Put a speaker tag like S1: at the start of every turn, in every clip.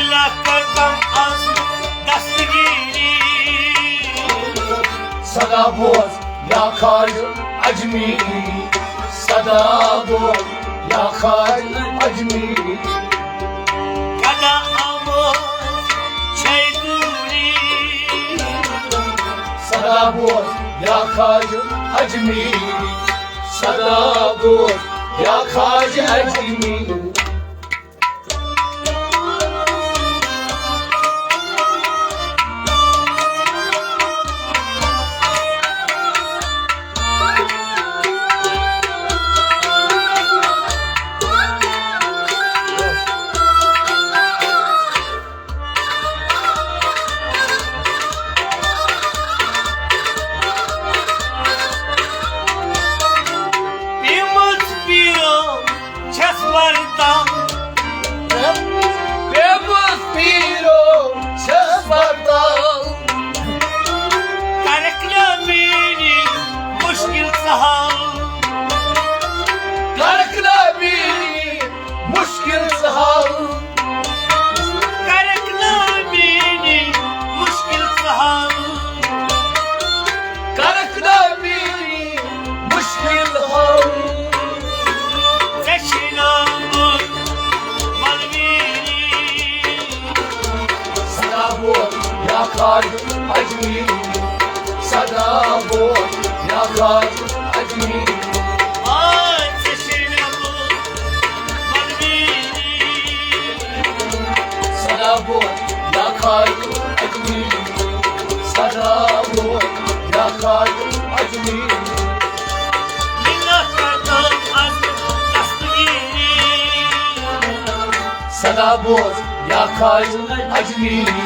S1: لله کردم از دستگیری
S2: صدا باز یا خواجه اجمیری صدا باز یا خواجه اجمیری
S1: گدا آموز چه دوری
S2: صدا باز یا خواجه اجمیری صدا باز یا خواجه اجمیری اجمیری صدا باز یا خواجه اجمیری صدا باز یا خواجه اجمیری صدا باز یا خواجه اجمیری صدا باز یا خواجه اجمیری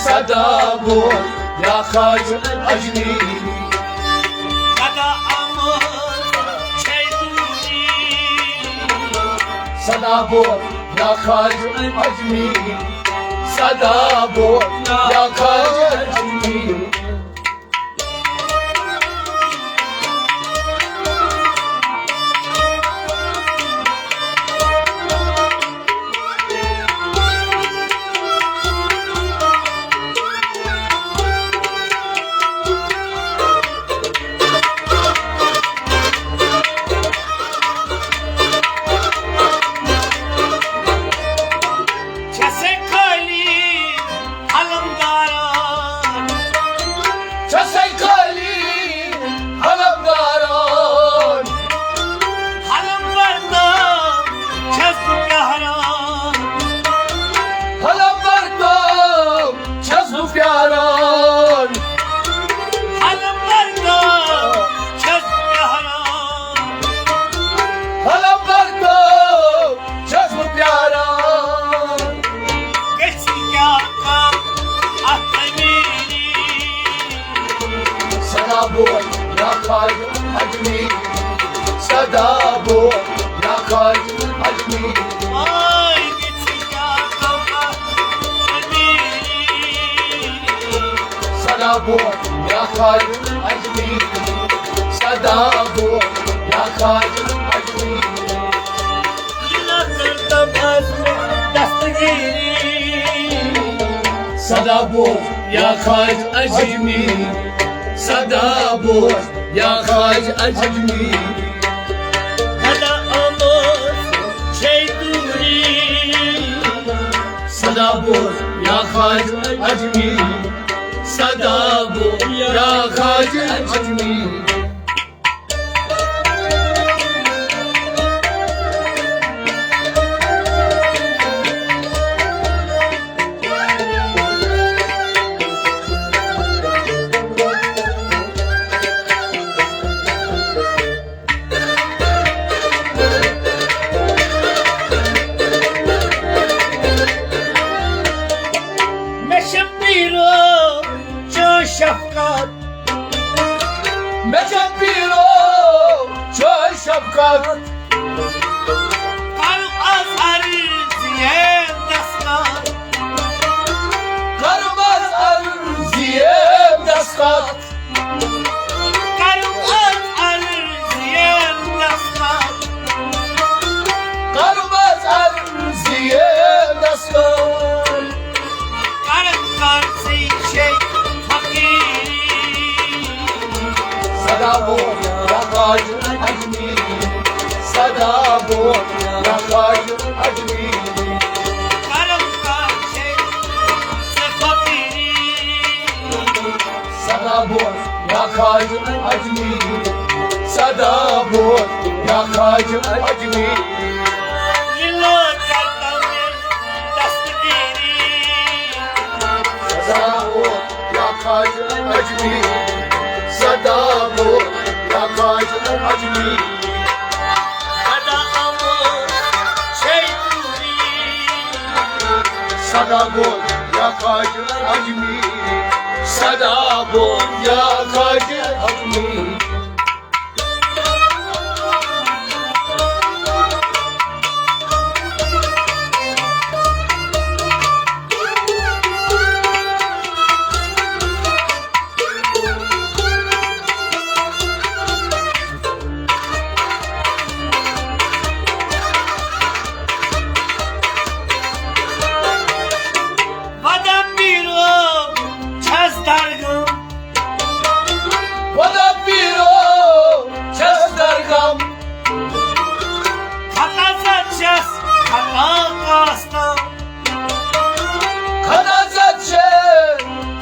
S2: صدا باز یا خواجه اجمیری
S1: گدا آموز چه دوری
S2: صدا باز یا خواجه اجمیری صدا باز یا خواجه اجمیری یا خواجه اجمیری صدا باز یا خواجه اجمیری صدا باز یا خواجه اجمیری صدا باز یا خواجه اجمیری صدا باز یا خواجه اجمیری صدا باز یا خواجه اجمیری
S1: گدا آموز چه دوری
S2: صدا باز یا خواجه اجمیری صدا باز یا خواجه اجمیری
S1: شفقت
S2: مجبیرو چون شفقت
S1: قلب از هر زیه دستخط
S2: قلب از هر زیه دستخط
S1: قلب از هر زیه دستخط
S2: قلب از هر زیه دستخط Hacı Acmi Sada بود یا Hacı Acmi
S1: لله کردم دستگیری
S2: Sada بود یا Hacı Acmi Sada بود یا Hacı Acmi
S1: Adamı şey duri
S2: Sada بود یا Hacı Acmi Sada بود یا Hacı Acmi
S1: Vadem birom çez dargım
S2: Vada biro çes dergam
S1: Kataza çez kata kastım
S2: Kanazaçe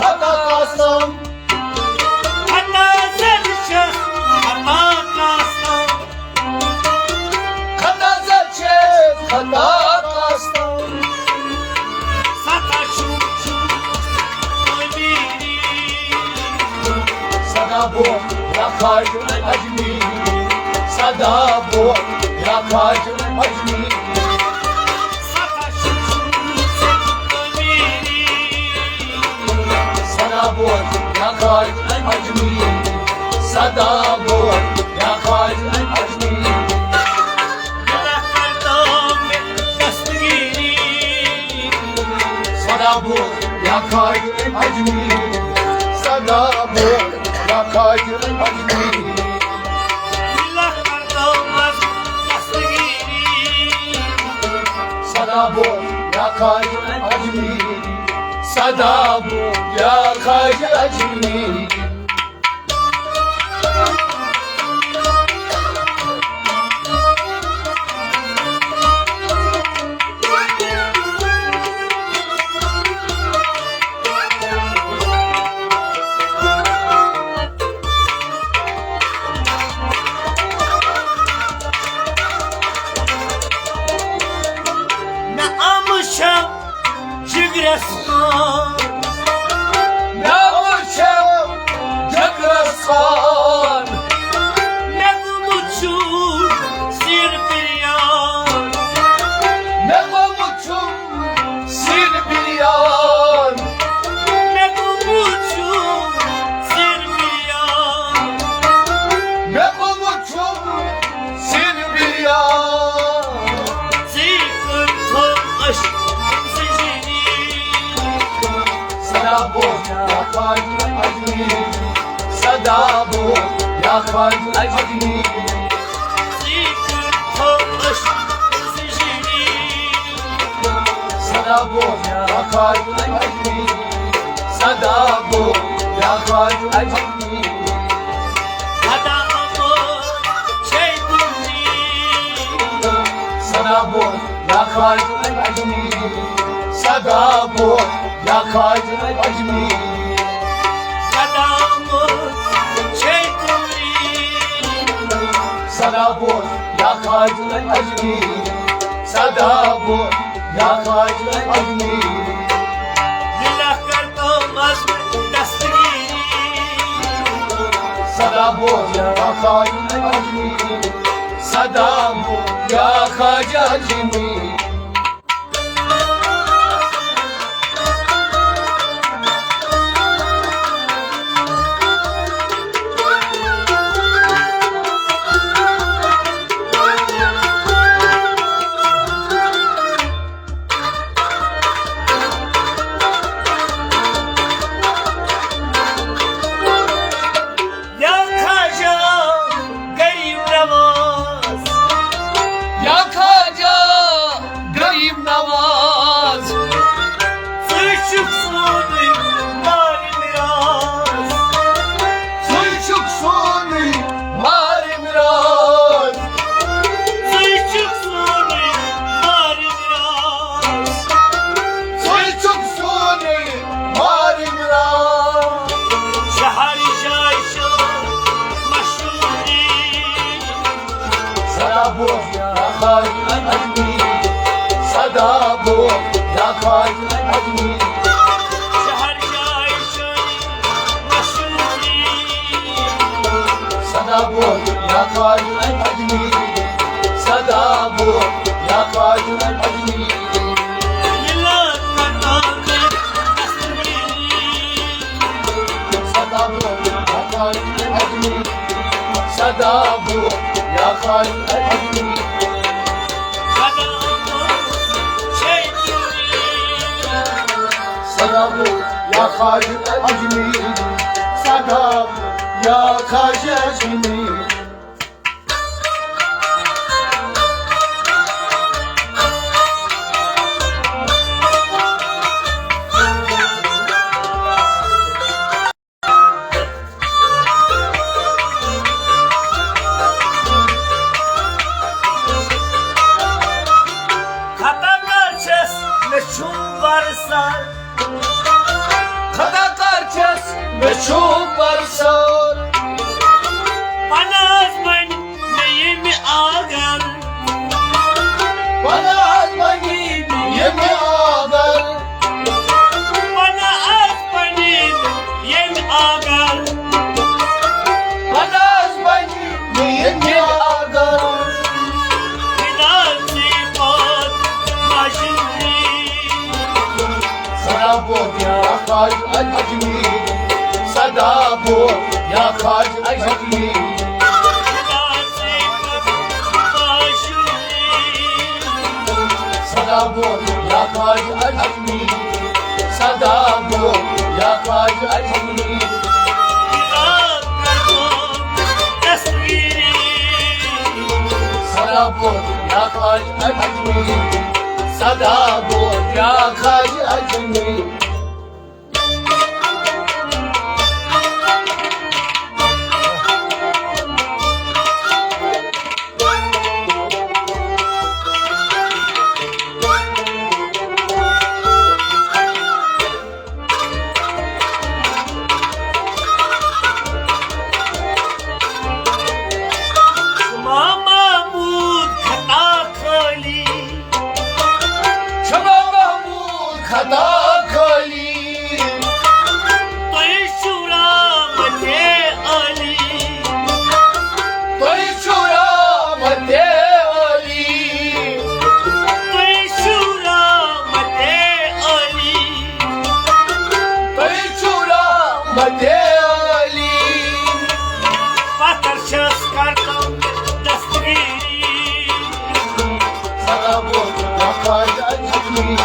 S2: kata kasam
S1: Kataza çez kata kastım
S2: Kanazaçe kata kasam
S1: Sata şumşu Ölbiri
S2: Sada bu ya Hacı Acmi Sada bu ya Hacı Acmi
S1: Sata şumşu Ölbiri
S2: Sada bu ya Hacı Acmi Sada bu ya Hacı Acmi
S1: Allah kardam dastgiri
S2: Sada bu ya Hacı Acmi Sada bu ya Hacı Acmi
S1: Allah kardam dastgiri
S2: Sada bu ya Hacı Acmi Sada bu ya Hacı Acmi
S1: Ne amışam cigrestan
S2: Namışım Cıkraskan
S1: Ne gumuçur sirpiryan
S2: Ne pamuçum Silbilyan
S1: Ne gumuçur sirpiryan
S2: Ne pamuçum Silbilyan
S1: Zikr toş sicini
S2: Sada bu ya Hacı Acmi Sada bu ya Hacı Acmi
S1: Zikr toş sicini
S2: Sada bu ya Hacı Acmi Sada bu ya Hacı Acmi
S1: Adamı şey duri
S2: Sada bu ya Hacı Acmi Sada bu ya Hacı Acmi
S1: Adamı şey duri
S2: Sada bu ya Hacı Acmi Sada bu ya Hacı Acmi
S1: Lillah kardam dastgiri
S2: Sada bu ya Hacı Acmi Sada bu ya Hacı Acmi
S1: Ya kaja garip namaz
S2: Ya Hacı خواجه اجمیر صدا بود یا خواجه اجمیر
S1: شهر جای شدی مشهوری
S2: صدا بود یا خواجه اجمیر صدا بود یا خواجه اجمیر
S1: ملت مردان دستگیری
S2: صدا بود یا خواجه اجمیر صدا بود یا خواجه اجمیر صدا بود یا خواجه اجمیر صدا بود یا خواجه اجمیر خدا قرچس به چوب برسان
S1: bana az ben neyim ağır
S2: bana azmayı yemi ağır
S1: bana az benim yem ağır
S2: bana azmayı yemi ağır
S1: final sifat majuri
S2: صدا بود یا خواجه اجمیر صدا بود یا خواجه اجمیر
S1: final sifat majuri
S2: صدا بود یا خواجه اجمیر صدا بود یا خواجه اجمیر
S1: Milat merdum destgiri
S2: صدا بود یا خواجه اجمیر صدا بود یا خواجه اجمیر
S1: Mahmud khata khali
S2: شما محمود خطا کلی
S1: toy shura mate ali
S2: توی شورا مده علی
S1: toy shura mate ali
S2: توی شورا مده علی
S1: patar shas kartam destgiri
S2: صدا بود یا خواجه اجمیر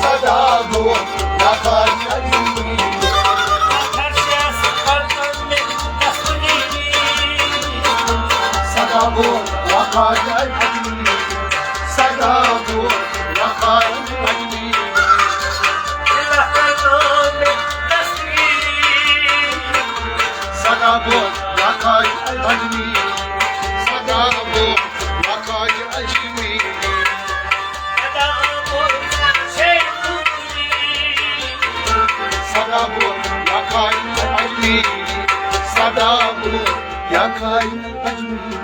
S2: صدا بود یا خواجه اجمیر
S1: patar shas kartam destgiri
S2: صدا بود یا خواجه اجمیر صدا بود یا خواجه اجمیر
S1: ilah kartam destgiri
S2: صدا بود یا خواجه اجمیر صدا بود یا خواجه اجمیر
S1: ada amor shekuri
S2: صدا بود یا خواجه اجمیر صدا بود یا خواجه اجمیر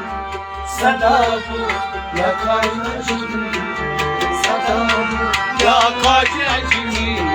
S2: صدا بود یا خواجه اجمیر صدا بود یا خواجه اجمیر